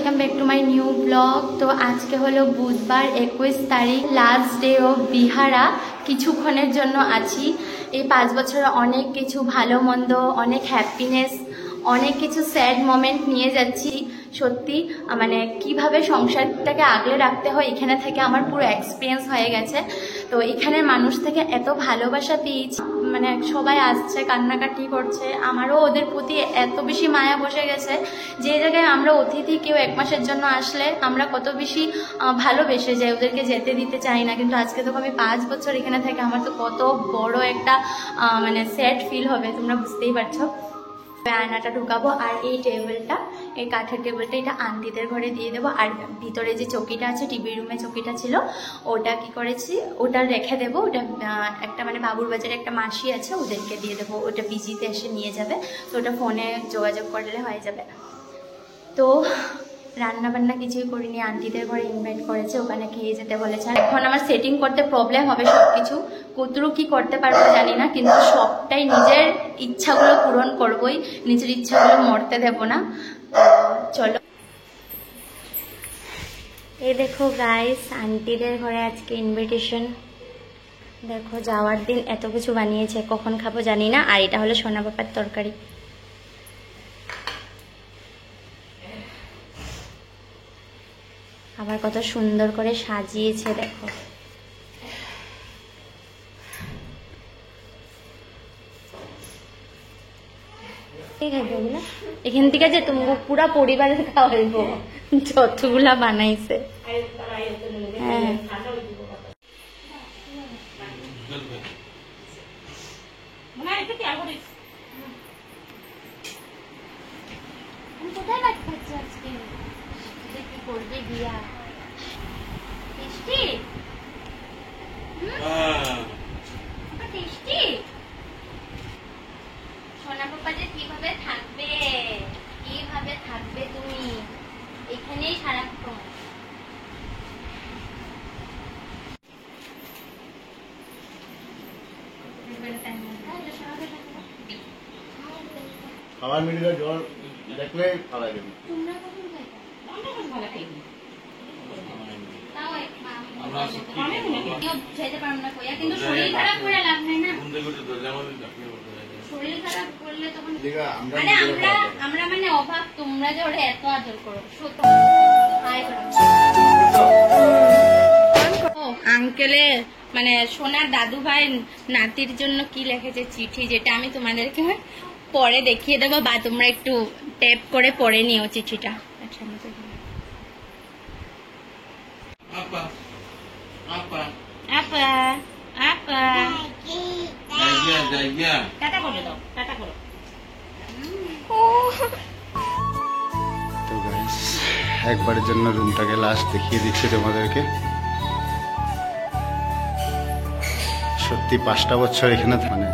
Welcome back to my new blog. তো আজকে হলো বুধবার 21 তারিখ, লাস্ট ডে অফ বিহারা। কিছুক্ষণের জন্য আছি। এই 5 বছরে অনেক কিছু ভালো মন্দ, অনেক হ্যাপিনেস, অনেক কিছু স্যাড মোমেন্ট নিয়ে যাচ্ছি। সত্যি মানে কিভাবে সংসারটাকে আগলে রাখতে হয় এখানে থেকে আমার পুরো এক্সপিরিয়েন্স হয়ে গেছে। তো এখানের মানুষ থেকে এত ভালোবাসা পেয়েছি, মানে সবাই আসছে, কান্নাকাটি করছে, আমারও ওদের প্রতি এত বেশি মায়া বসে গেছে। যে জায়গায় আমরা অতিথি কেউ 1 মাসের জন্য আসলে আমরা কত বেশি ভালোবেসে যাই, ওদেরকে যেতে দিতে চাই না। কিন্তু আজকে তো আমি 5 বছর এখানে থেকে আমার তো কত বড় একটা মানে স্যাড ফিল হবে, তোমরা বুঝতেই পারছো। আয়নাটা ঢুকাবো আর এই টেবিলটা, এই কাঠের টেবিলটা, এটা আন্টিদের ঘরে দিয়ে দেবো। আর ভিতরে যে চৌকিটা আছে, টিভি রুমে চৌকিটা ছিল, ওটা কি করেছি, ওটা রেখে দেবো। ওটা একটা মানে বাবুর বাজারে একটা মাসি আছে, ওদেরকে দিয়ে দেবো। ওটা পিজিতে এসে নিয়ে যাবে, তো ওটা ফোনে যোগাযোগ করলে হয়ে যাবে। তো রান্না বান্না কিছুই করিনি, আন্টিদের ঘরে ইনভাইট করেছে, ওখানে খেয়ে যেতে বলেছে। এখন আমার সেটিং করতে প্রবলেম হবে, সব কিছু কতটুকু কি করতে পারবো জানি না, কিন্তু সবটাই নিজের ইচ্ছাগুলো পূরণ করবোই, নিজের ইচ্ছাগুলো মরতে দেব না। চলো, এই দেখো গাইস, আন্টিদের ঘরে আজকে ইনভিটেশন। দেখো যাওয়ার দিন এত কিছু বানিয়েছে, কখন খাবো জানি না। আর এটা হলো সোনা পাপার তরকারি। আবার কত সুন্দর করে সাজিয়েছে দেখো। এখান থেকে যে তুমি পুরা পরিবারের খাওয়াইবো, যতগুলা বানাইছে। হ্যাঁ, কোথায় বাদ খাচ্ছি আজকে, কি করবে দিয়া টেস্টি টেস্টি। সোনা পাপা যে কিভাবে থাকবে, কিভাবে থাকবে তুমি এখানেই সারাক্ষণ। খাবার মিলে জল দেখলে খাওয়া যাবে। তোমরা কখন খাইবা? আমরা কখন ভালো খাইবি? যেতে পারবো না কইয়া, কিন্তু শরীর খারাপ করে লাভ নাই না। শরীর খারাপ করলে তখন আমরা মানে অভাব, তোমরা যে ওরা এত আদর করো। আঙ্কেলে মানে সোনার দাদু ভাই নাতির জন্য কি লিখেছে চিঠি, যেটা আমি তোমাদেরকে পরে দেখিয়ে দেবো, বা তোমরা একটু ট্যাপ করে পড়ে নিও চিঠিটা। আচ্ছা, আপা আপা আপা টাটা করে দাও, টাটা করো। তো গাইস, একবারের জন্য রুমটাকে লাস্ট দেখিয়ে দিচ্ছি তোমাদেরকে। সত্যি 5টা বছর এখানে, মানে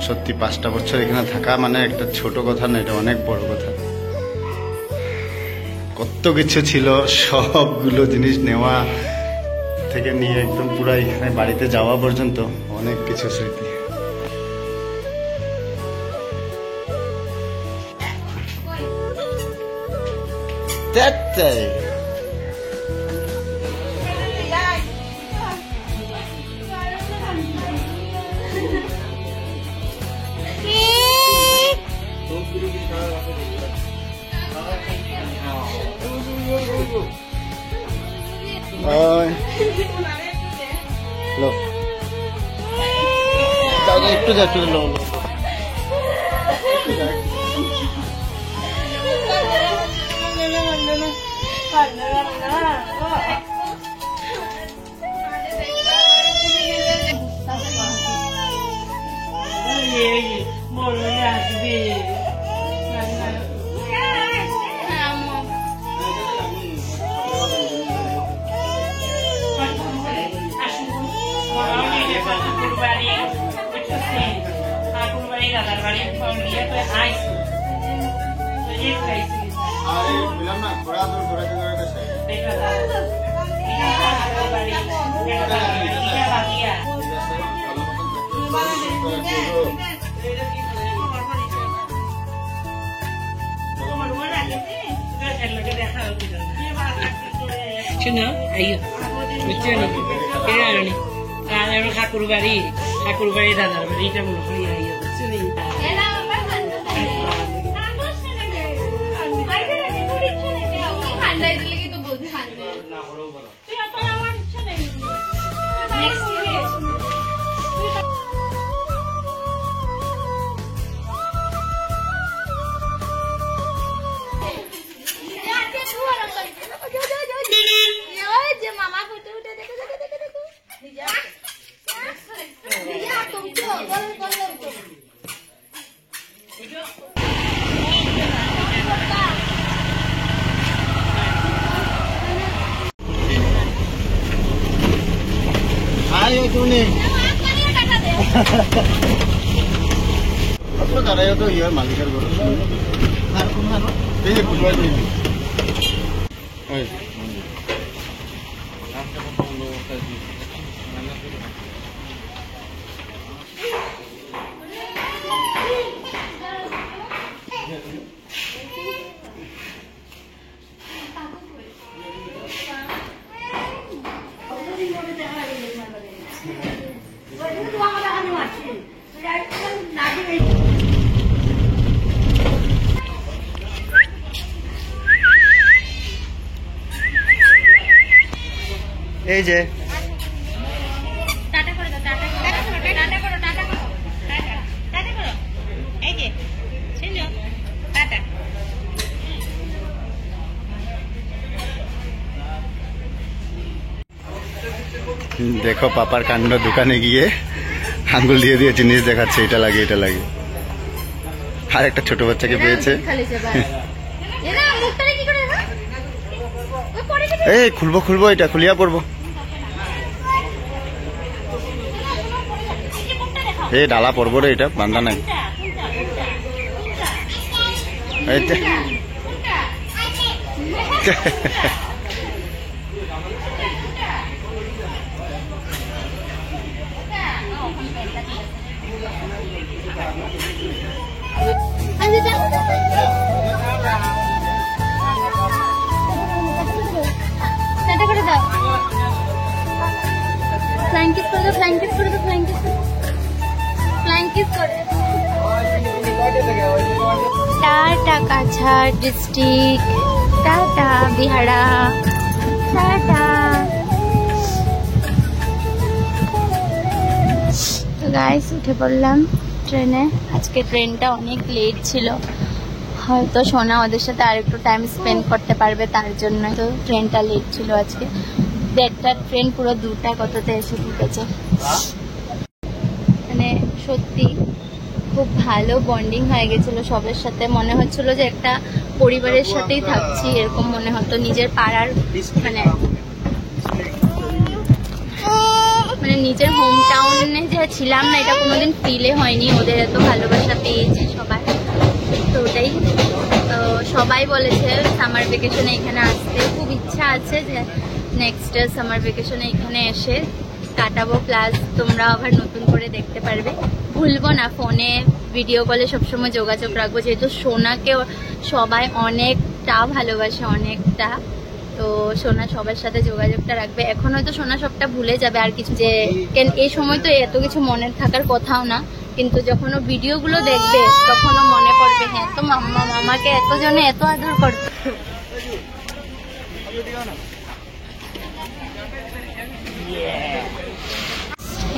সত্যি 5টা বছর এখানে থাকা মানে একটা ছোট কথা না, এটা অনেক বড় কথা। কত কিছু ছিল, সবগুলো জিনিস নেওয়া থেকে নিয়ে একদম পুরো এখানে বাড়িতে যাওয়া পর্যন্ত অনেক কিছু স্মৃতি। একটু যা, একটু লো আসবে। দেখা শুনো আইও বুঝছো নি ঠাকুর বাড়ি দাদার বাড়ি এটা মনে করি আইও বুঝছো নি দাঁড়ায় তো ইয়ার মালিকের ঘর এই যে খুলবাই এই যে দেখো পাপার কাণ্ড, দোকানে গিয়ে আঙ্গুল দিয়ে দিয়ে জিনিস দেখাচ্ছে, এটা লাগে এটা লাগে। আর একটা ছোট বাচ্চাকে পেয়েছে। এই খুলবো খুলবো, এটা খুলিয়া পড়বো। এই ডালা পড়বো রে, এটা বান্ধা নাই। टाटा काछाड़ डिस्ट्रिक्ट, टाटा बिहाड़ा, टाटा। তো গাইস উঠে পড়লাম ট্রেনে। আজকে ট্রেনটা অনেক লেট ছিল, হয়তো সোনা ওদের সাথে আর একটু টাইম স্পেন্ড করতে পারবে, তার জন্য তো ট্রেনটা লেট ছিল আজকে। 1:30টার ট্রেন পুরো 2টা কততে এসে ঢুকেছে। মানে সত্যি খুব ভালো বন্ডিং হয়ে গেছিল সবার সাথে, মনে হচ্ছিল যে একটা পরিবারের সাথেই থাকছি, এরকম মনে হতো। নিজের পাড়ার মানে নিজের হোম টাউনে যে ছিলাম না, এটা কোনোদিন ফিলে হয়নি। ওদের এত ভালোবাসা পেয়েছি সবাই, তো ওটাই। তো সবাই বলেছে সামার ভেকেশনে এখানে আসতে, খুব ইচ্ছা আছে যে নেক্সট সামার ভেকেশনে এখানে এসে কাটাবো, প্লাস তোমরা আবার নতুন করে দেখতে পারবে। ভুলবো না, ফোনে ভিডিও কলে সবসময় যোগাযোগ রাখবো, যেহেতু সোনাকে সবাই অনেকটা ভালোবাসে, অনেকটা। তো সোনা সবার সাথে যোগাযোগটা রাখবে। এখন হয়তো সোনা সবটা ভুলে যাবে আর কিছু, যে এই সময় তো এত কিছু মনে থাকার কথাও না, কিন্তু যখন ও ভিডিওগুলো দেখবে তখনও মনে পড়বে, হ্যাঁ তো মাম্মা মামাকে এতজনে এত আদর করতো।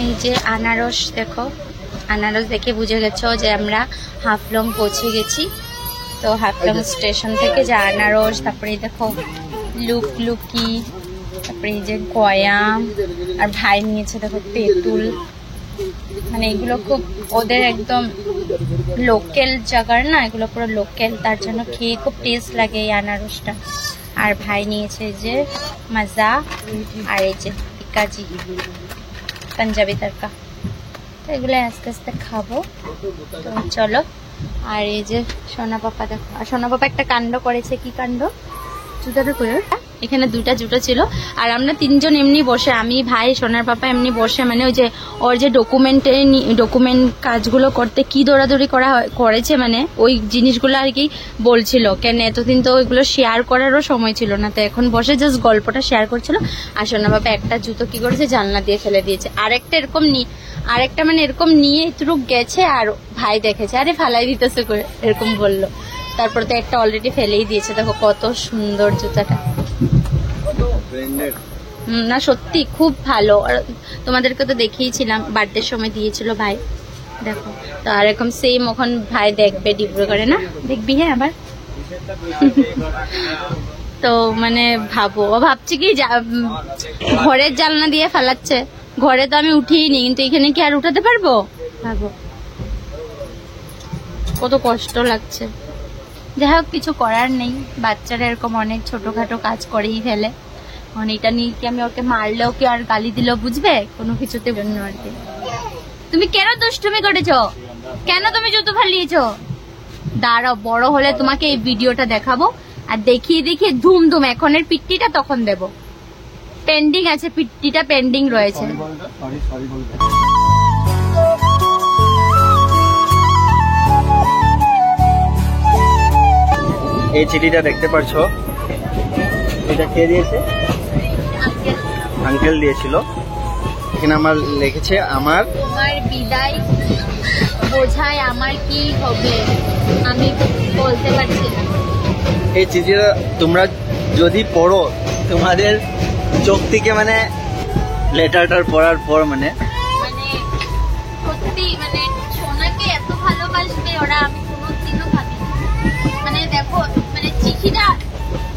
এই যে আনারস দেখো, আনারস দেখে বুঝে গেছো যে আমরা হাফলং পৌঁছে গেছি। তো হাফলং স্টেশন থেকে যে আনারস, তারপরে দেখো লুকি, তারপরে এই যে গয়া, আর ভাই নিয়েছে দেখো তেঁতুল। মানে এগুলো খুব ওদের একদম লোকাল জায়গার না, এগুলো পুরো লোকাল, তার জন্য খেয়ে খুব টেস্ট লাগে এই আনারসটা। আর ভাই নিয়েছে যে মাজা, আর এই যে পিকাজি পাঞ্জাবি তরকা। তো এগুলো আস্তে আস্তে খাবো, তো চলো। আর এই যে সোনা পাপা দেখো, আর সোনা পাপা একটা কাণ্ড করেছে। কি কাণ্ড? জুতাটা করে এখানে 2টা জুতো ছিল। আর আমরা 3জন এমনি বসে, আমি ভাই সোনার পাপা এমনি বসে, মানে ওই যে ওর যে ডকুমেন্ট কাজগুলো করতে কি দৌড়াদৌড়ি করেছে, মানে ওই জিনিসগুলো আর কি বলছিল। কেন এতদিন তো ওইগুলো শেয়ার করারও সময় ছিল না, তো এখন বসে জাস্ট গল্পটা শেয়ার করছিল। আর সোনা বাবা একটা জুতো কি করেছে, জানলা দিয়ে ফেলে দিয়েছে। আরেকটা মানে এরকম নিয়ে একটু গেছে, আর ভাই দেখেছে, আরে ফালাই দিতেছে করে এরকম বললো। তারপর তো একটা অলরেডি ফেলেই দিয়েছে। দেখো কত সুন্দর জুতাটা, না সত্যি খুব ভালো। আর তোমাদেরকে তো দেখিয়েছিলাম, বার্থডের সময় দিয়েছিল ভাই। দেখো তো আর এরকম সেম ওখান ভাই দেখবে ডিব্রুগড়ে, না দেখবি? হ্যাঁ আবার তো মানে ভাবছি কি ঘরের জানলা দিয়ে ফেলাচ্ছে। ঘরে তো আমি উঠিনি, কিন্তু এখানে কি আর উঠাতে পারবো? ভাবো কত কষ্ট লাগছে। যাই হোক, কিছু করার নেই, বাচ্চারা এরকম অনেক ছোটখাটো কাজ করেই ফেলে। এটা নিয়ে কি আমি ওকে মারলেও কি আর গালি দিলেও বুঝবে? কোনো কিছুতে জন্য আর কি। তুমি কেন দুষ্টুমি করেছো? কেন তুমি জুতো ফালিয়েছো? দাঁড়াও, বড় হলে তোমাকে এই ভিডিওটা দেখাবো, আর দেখিয়ে ধুম এখনের পিট্টিটা তখন দেব। পেন্ডিং আছে, পিট্টিটা পেন্ডিং রয়েছে। এই চিঠিটা দেখতে পাচ্ছ, এটা কে দিয়েছে? আঙ্কেল দিয়েছিল। এখানে আমার লিখেছে, আমার বিদায় বোঝায় আমার কি হবে আমি বলতে পারছি না। এই চিঠিটা তোমরা যদি পড়ো, তোমাদের চোখ থেকে মানে লেটারটার পড়ার পর মানে সত্যি মানে সোনাকে এত ভালোবাসবে ওরা, আমি কোনোদিনও ভাবিনি। মানে দেখো, মানে চিঠিটা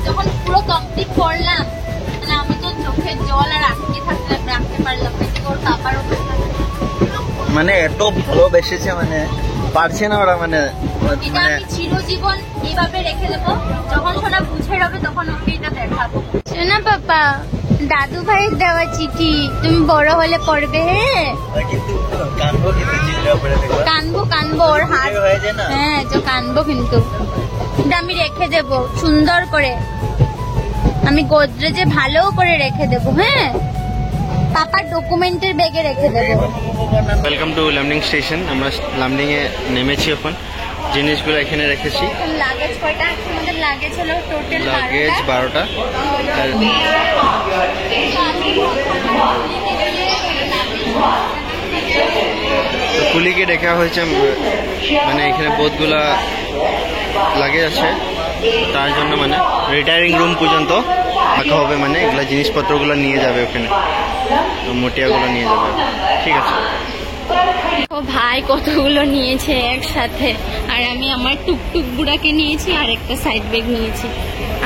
যখন পুরো কমপ্লিট করলাম, মানে আমি তো চোখের জল আর রাখতে পারলাম না। ওর বাবারও মানে এত ভালোবেসেছে, মানে পারছে না ওরা, মানে এটা আমি চিরজীবন এইভাবে রেখে দেবো। যখন সোনা বুঝে যাবে তখন ওকে এটা দেখাবো। সোনা পাপা, দাদু ভাইয়ের দেওয়া চিঠি, তুমি বড় হলে পড়বে। কানবো ওর হাত, হ্যাঁ তো কানবো, কিন্তু আমি রেখে দেবো সুন্দর করে, আমি গোদরেজে ভালো করে রেখে দেবো। হ্যাঁ, পাপার ডকুমেন্টের ব্যাগে রেখে দেবো। Welcome to Lumding station. আমরা লামডিং এ নেমেছি এখন। জিনিসগুলো এখানে রেখেছি। লাগেজ কয়টা আছে আমাদের? লাগেজ হলো টোটাল লাগেজ 12টা। কুলিকে দেখা হয়েছে, মানে এখানে বহুতগুলা লাগেজ আছে, তার জন্য মানে রিটায়ারিং রুম পর্যন্ত রাখা হবে। মানে এগুলা জিনিসপত্রগুলো নিয়ে যাবে ওখানে, মোটিয়াগুলো নিয়ে যাবে। ঠিক আছে। ও ভাই কতগুলো নিয়েছে একসাথে, আর আমি আমার টুকটুক বুড়াকে নিয়েছি, আর একটা সাইড ব্যাগ নিয়েছি।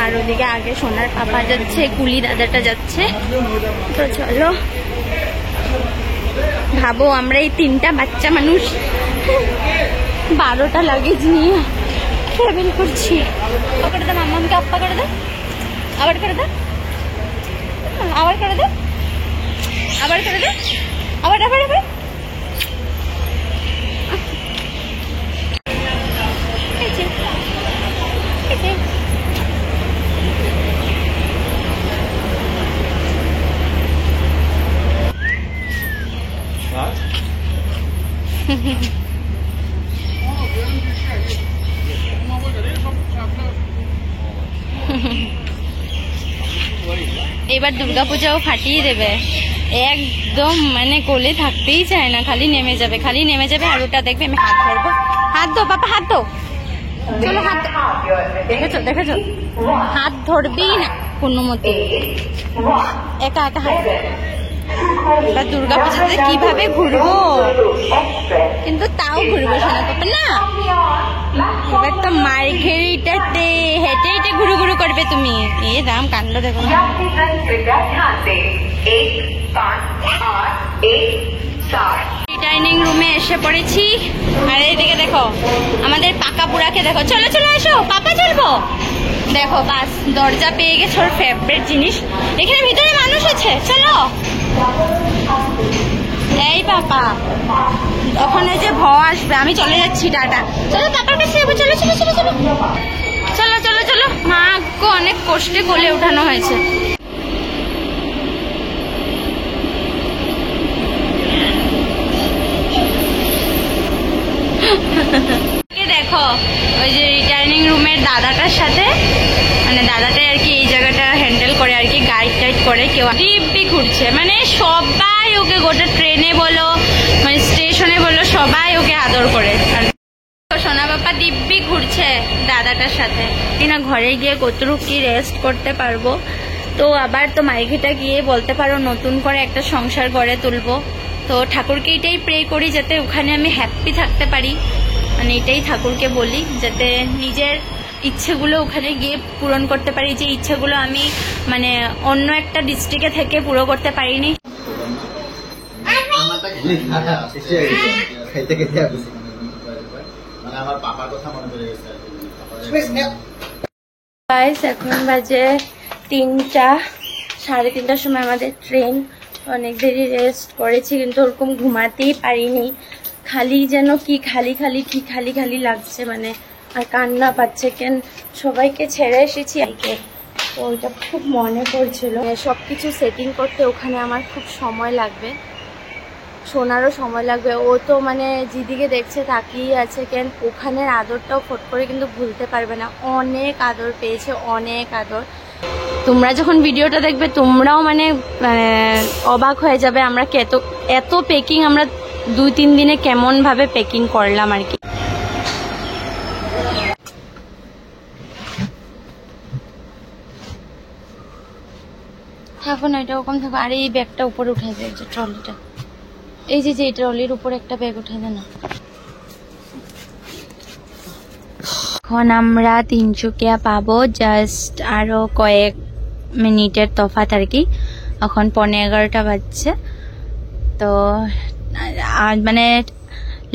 আর ওদিকে আগে সোনার পাপা যাচ্ছে, কুলি দাদাটা যাচ্ছে। তো চলো, ভাবো আমরা এই 3টা বাচ্চা মানুষ 12টা লাগেজ নিয়ে ট্রাভেল করছি। করে দাও মাম্মাকে, আপ্পা করে দাও, আবার করে দাও, আবার করে দাও, আবার করে দাও, আবার আবার আবার। এবার দুর্গাপূজাও ফাটিয়ে দেবে একদম, মানে কোলে থাকতেই চায় না, খালি নেমে যাবে আর ওটা দেখবে আমি হাত ধরবো। হাত দো পাপা, হাত দো, চলো হাত দেখেছো হাত ধরবেই না কোনো মতে, একা একা হাত। এবার দুর্গাপূজাতে কিভাবে ঘুরবো, কিন্তু তাও ঘুরবো সোনা পাপা না। এবার তো মার্ঘেরিটাতে হেঁটে হেঁটে ঘুরু ঘুরু করবে তুমি। এ রাম কাণ্ড দেখো। ডাইনিং রুমে এসে পড়েছি, আর এইদিকে দেখো আমাদের পাকা বুড়াকে দেখো। চলো চলো এসো পাপা, চলবো। দেখো বাস দরজা পেয়ে গেছে ওর ফেভারিট জিনিস। এখানে ভিতরে মানুষ আছে, চলো। এই পাপা, ওখানে যে ভ আসবে, আমি চলে যাচ্ছি, টাটা। চলো পাপার কাছে যাবো, চলো চলো চলো চলো চলো চলো চলো। মাকে অনেক কষ্টে কোলে উঠানো হয়েছে। দেখো ওই যে রিটার্নিং রুমের দাদাটার সাথে, মানে দাদাটাই আর কি এই জায়গাটা হ্যান্ডেল করে আর কি, গাইড টাইড করে। কেউ দিব্যি ঘুরছে, মানে সবাই ওকে, গোটা ট্রেনে বলো মানে স্টেশনে বলো, সবাই ওকে আদর করে। আর সোনা বাবা দিব্যি ঘুরছে দাদাটার সাথে। কিনা ঘরে গিয়ে কতটুকু কি রেস্ট করতে পারবো, তো আবার তো মাইঘেটা গিয়ে বলতে পারো নতুন করে একটা সংসার গড়ে তুলবো। তো ঠাকুরকে এটাই প্রে করি যাতে ওখানে আমি হ্যাপি থাকতে পারি, মানে এটাই ঠাকুরকে বলি, যাতে নিজের ইচ্ছেগুলো ওখানে গিয়ে পূরণ করতে পারি, যে ইচ্ছেগুলো আমি মানে অন্য একটা ডিস্ট্রিক্টে থেকে পুরো করতে পারিনি। এখন বাজে 3টা, 3:30টার সময় আমাদের ট্রেন। অনেক দেরি রেস্ট করেছি কিন্তু ওরকম ঘুমাতেই পারিনি, খালি যেন কি খালি খালি কি খালি খালি লাগছে, মানে আর কান্না পাচ্ছে কেন, সবাইকে ছেড়ে এসেছি আইকে। তো ওইটা খুব মনে পড়ছিল। সবকিছু সেটিং করতে ওখানে আমার খুব সময় লাগবে, শোনারও সময় লাগবে। ও তো মানে যেদিকে দেখছে তাকিয়ে আছে, কেন ওখানের আদরটাও ফট করে কিন্তু ভুলতে পারবে না। অনেক আদর পেয়েছে, অনেক আদর। তোমরা যখন ভিডিওটা দেখবে তোমরাও মানে অবাক হয়ে যাবে আমরা এত প্যাকিং আমরা 2-3 দিনে কেমন ভাবে প্যাকিং করলাম আর কি। থাকো না, এটা ওরকম থাকো। আর এই ব্যাগটা উপরে উঠে যায়, যে ট্রলিটা, এই যে ট্রলির উপর একটা ব্যাগ উঠে দেয় না। এখন আমরা তিনচুকিয়া পাবো, জাস্ট আরো কয়েক মিনিটের তফাৎ আর কি। এখন 11:15 বাজছে। তো মানে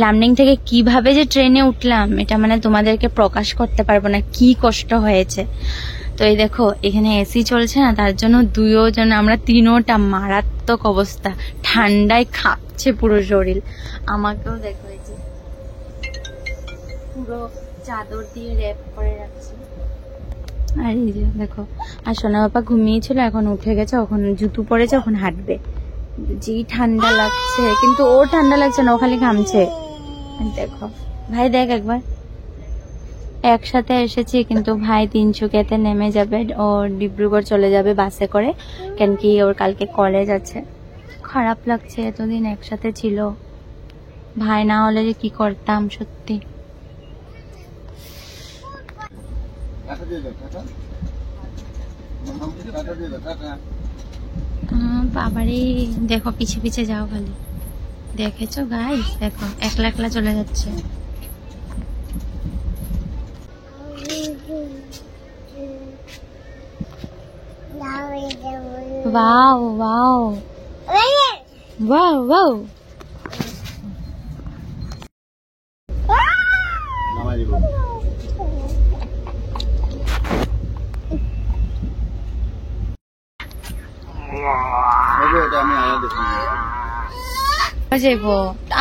লামডিং থেকে কিভাবে যে ট্রেনে উঠলাম এটা মানে তোমাদেরকে প্রকাশ করতে পারবো না, কি কষ্ট হয়েছে। তো এই দেখো এখানে এসি চলছে না, তার জন্য দুজন আমরা তিনোটা মারাত্মক অবস্থা, ঠান্ডায় কাঁপছে পুরো শরীর। আমাকেও দেখো এই যে পুরো চাদর দিয়ে র্যাপ করে রাখছি। আর এই যে দেখো, আর সোনা বাবা ঘুমিয়েছিল, এখন উঠে গেছে, এখন জুতো পরেছে, এখন হাঁটবে। যেই ঠান্ডা লাগছে, কিন্তু ও ঠান্ডা লাগছে না, ও খালি ঘামছে। দেখো ভাই, দেখ একবার, একসাথে এসেছি কিন্তু ভাই তিনচুকিয়াতে নেমে যাবে, ও ডিব্রুগড় চলে যাবে বাসে করে, কেন কি ওর কালকে কলেজ আছে। খারাপ লাগছে, এতদিন একসাথে ছিল, ভাই না হলে যে কি করতাম সত্যি। বাবারে দেখো, পিছে পিছে যাও খালি, দেখেছো গাইস, দেখো একলা একলা চলে যাচ্ছে। Wow, wow. Wow, wow.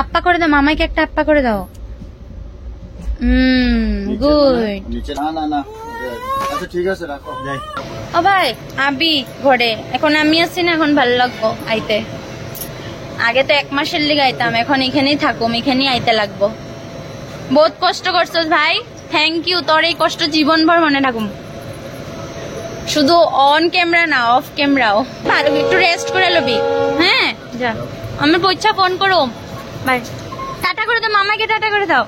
Appa করে দাও, মামাকে একটা আপ্পা করে দাও। গুড। আচ্ছা ঠিক আছে, রাখো, যাই। ও ভাই আবি ঘরে, এখন আমি আসছি না, এখন ভালো লাগবো আইতে। আগে তো 1 মাসের লিগে আইতাম, এখন এখানেই থাকুম, এখানেই আইতে লাগবো। বহুত কষ্ট করছস ভাই, থ্যাংক ইউ। তোর এই কষ্ট জীবনভর মনে থাকুম, শুধু অন ক্যামেরা না, অফ ক্যামেরাও। ভালো একটু রেস্ট করে লবি। হ্যাঁ যা, আমার পয়সা ফোন করো। বাই, টাটা করে দাও মামাকে, টাটা করে দাও।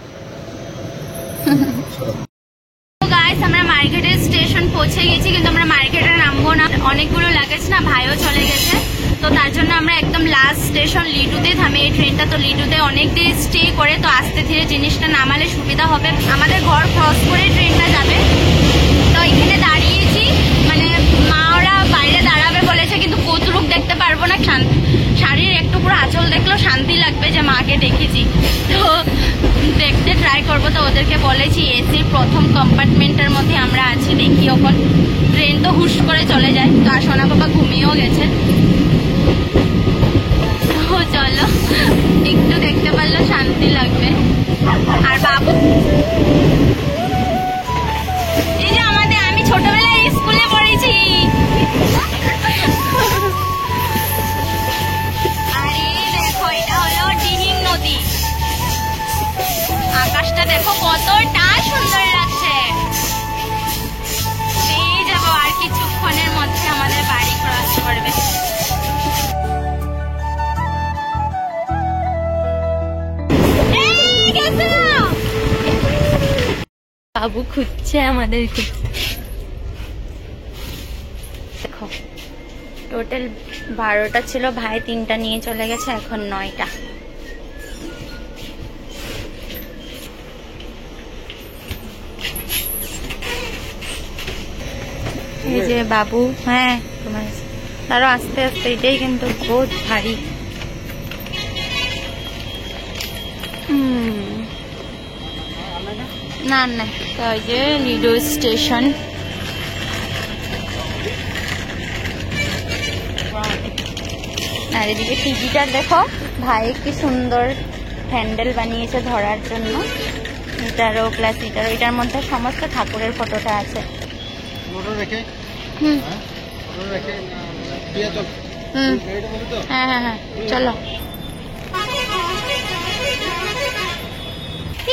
গাইস, আমরা মার্কেটের স্টেশন পৌঁছে গেছি, কিন্তু আমরা মার্কেটে নামবো না, অনেকগুলো লাগেজ না, ভাইও চলে গেছে। তো তার জন্য আমরা একদম লাস্ট স্টেশন লিডুতে থামি এই ট্রেনটা। তো লিডুতে অনেক দিন স্টে করে, তো আস্তে ধীরে জিনিসটা নামালে সুবিধা হবে। আমাদের ঘর ক্রস করে ট্রেনটা যাবে। তো এখানে দাঁড়িয়েছি, মানে মা ওরা বাইরে দাঁড়াবে বলেছে, কিন্তু কতটুক দেখতে পারবো না, শাড়ির একটু পুরো আঁচল দেখলেও শান্তি লাগবে যে মাকে দেখেছি। তো দেখতে ট্রাই করবো। তো ওদেরকে বলেছি এসির প্রথম কম্পার্টমেন্টের মধ্যে আমরা আছি, দেখি ওখন ট্রেন তো হুশ করে চলে যায়। তো আর সোনা বাবা ঘুমিয়েও গেছে। তো চলো, একটু দেখতে পারলেও শান্তি লাগবে। আর বাবু, এই যে আমাদের, আমি ছোট স্কুলে পড়েছি। আরে দেখো এটা হলো দিহিং নদী। আকাশটা দেখো কতটা সুন্দর লাগছে। পেয়ে যাবো আর কিছুক্ষণের মধ্যে আমাদের বাড়ি ক্রস করবে। বাবু খুঁজছে আমাদেরকে। দেখো টোটাল 12টা ছিল, ভাই 3টা নিয়ে চলে গেছে, এখন 9টা। এই যে বাবু, হ্যাঁ তোমার তারও আস্তে আস্তে, এটাই কিন্তু বহুত ভারী। না না ওই যে লিডো স্টেশন। আর এদিকে টিভিটা দেখো, ভাই কি সুন্দর হ্যান্ডেল বানিয়েছে ধরার জন্য। এটারও প্লাস এটারও, এটার মধ্যে সমস্ত ঠাকুরের ফটোটা আছে। হ্যাঁ হ্যাঁ হ্যাঁ চলো।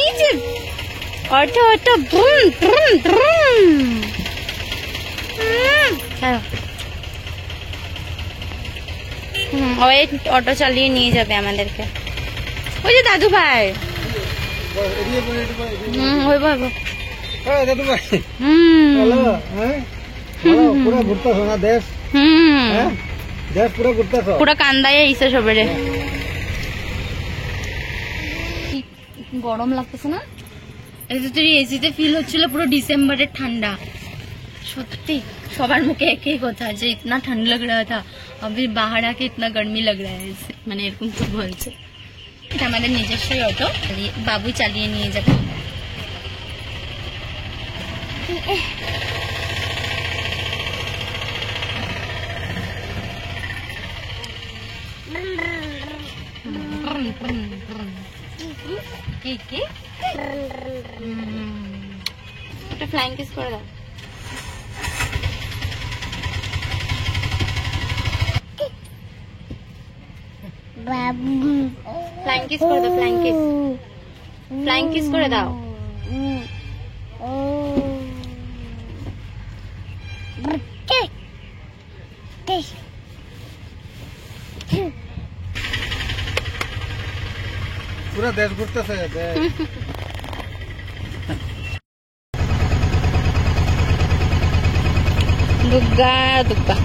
এই যে auto auto boom boom boom. চলো ওই অটো চালিয়ে নিয়ে যাবে আমাদেরকে। ওই যে দাদু ভাই। হইব হইব। দাদু ভাই পুরো ঘুরতেছ না দেশ? দেশ পুরো ঘুরতেছ? পুরো কান্দায় আইছে সবেরে। গরম লাগতেছে না? এসিতে ফিল হচ্ছিল পুরো ডিসেম্বরের ঠান্ডা। সত্যি সবার মুখে একই কথা যে ইতনা ঠান্ডা লগ रहा था, अभी बाहर आके इतना गर्मी लग रहा है, মানে এরকম তো বলছে। এটা আমাদের নিজস্বই অটো, বাবু চালিয়ে নিয়ে যাবে। কি একটা ফ্লাইং কিস করে দাও। ফ্লাইং কিস করে দাও, ফ্লাইং কিস, ফ্লাইং কিস করে দাও। পুরো দেশ ঘুরতেছে। দুগ্গা দুগ্গা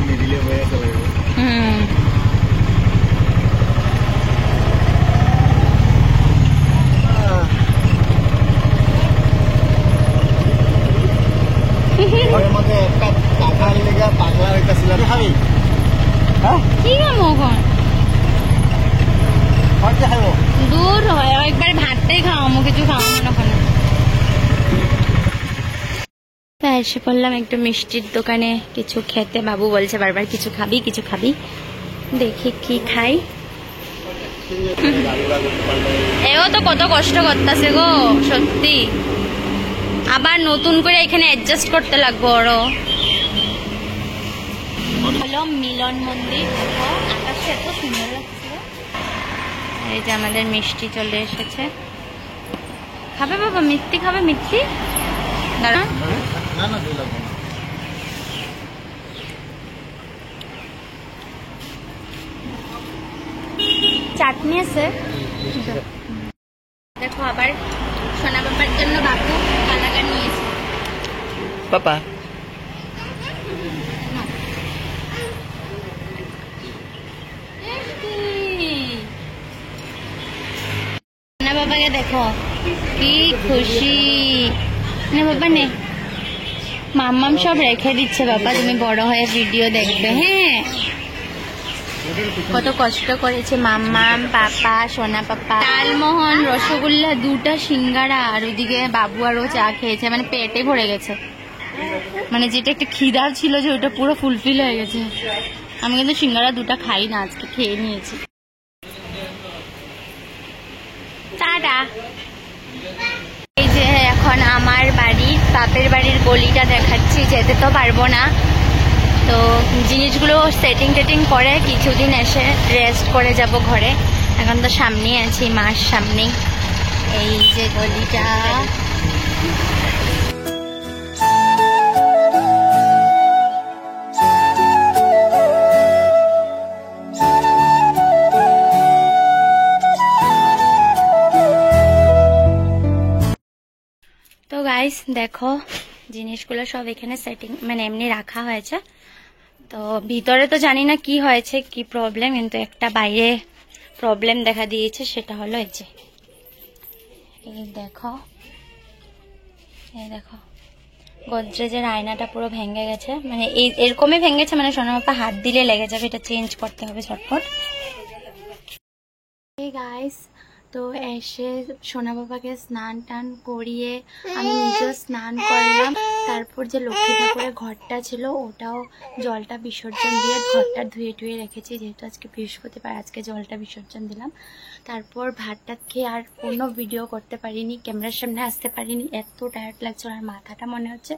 মিডিলে বয়ে চলে গেল। আমাকে একটা টাকার লেগা পাগলা হইতেছিল। খাবি? হ্যাঁ কি খাবো এখন? খরচা খাবো? দূর হয়, একবার ভাতটাই খাওয়াবো, কিছু খাওয়াবো না ওখানে। এসে পড়লাম একটু মিষ্টির দোকানে কিছু খেতে। বাবু বলছে বারবার কিছু খাবি কিছু খাবি, দেখি কি খাই। এও তো কত কষ্ট করতেছে গো সত্যি, আবার নতুন করে এখানে অ্যাডজাস্ট করতে লাগবো ওরও। হলো মিলন মন্দির, আকাশটা এত সুন্দর লাগছে। এই যে আমাদের মিষ্টি চলে এসেছে। খাবে বাবা মিষ্টি? খাবে মিষ্টি? দাঁড়া না না দুই লাগবে। চাটনি আছে দেখো। আবার সোনা বাবার জন্য বাবু কালাগান নিয়েছে। পাপা সোনা বাবাকে দেখো কি খুশি। না বাবা নে, মাম্মাম সব রেখে দিচ্ছে। বাবা তুমি বড় হয়ে ভিডিও দেখবে। হ্যাঁ কত কষ্ট করেছে মাম্মাম, পাপা, সোনা পাপা। লালমোহন, রসগোল্লা, 2টা সিঙ্গারা, আর ওইদিকে বাবু আরও চা খেয়েছে, মানে পেটে ভরে গেছে। মানে যেটা একটা খিদার ছিল যে ওটা পুরো ফুলফিল হয়ে গেছে। আমি কিন্তু সিঙ্গারা 2টা খাই না, আজকে খেয়ে নিয়েছি। টাটা। বাপের বাড়ির গলিটা দেখাচ্ছি, যেতে তো পারবো না। তো জিনিসগুলো সেটিং টেটিং করে কিছুদিন এসে রেস্ট করে যাব ঘরে। এখন তো সামনেই আছি, মাস সামনেই। এই যে গলিটা, তো গাইস দেখো জিনিসগুলো সব এখানে সেটিং মানে এমনি রাখা হয়েছে। তো ভিতরে তো জানি না কি হয়েছে, কি প্রবলেম, কিন্তু একটা বাইরে প্রবলেম দেখা দিয়েছে, সেটা হলো এই যে এই দেখো গোদরেজের আয়নাটা পুরো ভেঙে গেছে, মানে এরকমই ভেঙেছে, মানে সোনাপাপা হাত দিলে লেগে যাবে, এটা চেঞ্জ করতে হবে ঝটপট। এই গাইস তো এসে সোনা বাবাকে স্নান টান করিয়ে আমি নিজেও স্নান করলাম। তারপর যে লক্ষ্মী ঠাকুরের ঘরটা ছিল ওটাও জলটা বিসর্জন দিয়ে ঘরটা ধুয়ে টুয়ে রেখেছি, যেহেতু আজকে বৃহস্পতিবার, আজকে জলটা বিসর্জন দিলাম। তারপর ভাতটা খেয়ে আর কোনো ভিডিও করতে পারিনি, ক্যামেরার সামনে আসতে পারিনি, এত টায়ার্ড লাগছিল। আর মাথাটা মনে হচ্ছে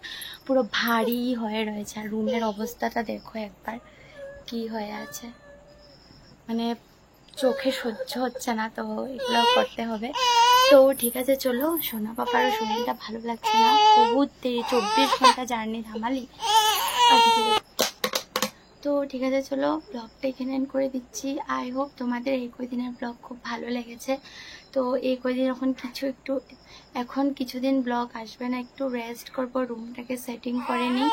পুরো ভারী হয়ে রয়েছে। আর রুমের অবস্থাটা দেখো একবার কি হয়ে আছে, মানে চোখে সহ্য হচ্ছে না, তো এগুলো করতে হবে। তো ঠিক আছে চলো, সোনা পাপারও শরীরটা ভালো লাগছে না, বহুত 24 ঘন্টা জার্নি থামালি। তো ঠিক আছে চলো, ব্লগটা এখানে এন্ড করে দিচ্ছি। আই হোপ তোমাদের এই কয়দিনের ব্লগ খুব ভালো লেগেছে। তো এই কয়দিন এখন কিছুদিন ব্লগ আসবে না, একটু রেস্ট করবো, রুমটাকে সেটিং করে নিই।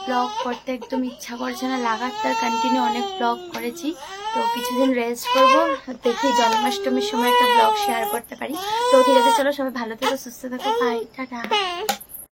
ব্লগ করতে একদম ইচ্ছা করছে না, লাগাতার কন্টিনিউ অনেক ব্লগ করেছি। তো কিছুদিন রেস্ট করবো, দেখি জন্মাষ্টমীর সময় একটা ব্লগ শেয়ার করতে পারি। তো ঠিক আছে চলো, সবাই ভালো থেকো, সুস্থ থেকো, বাই, টাটা।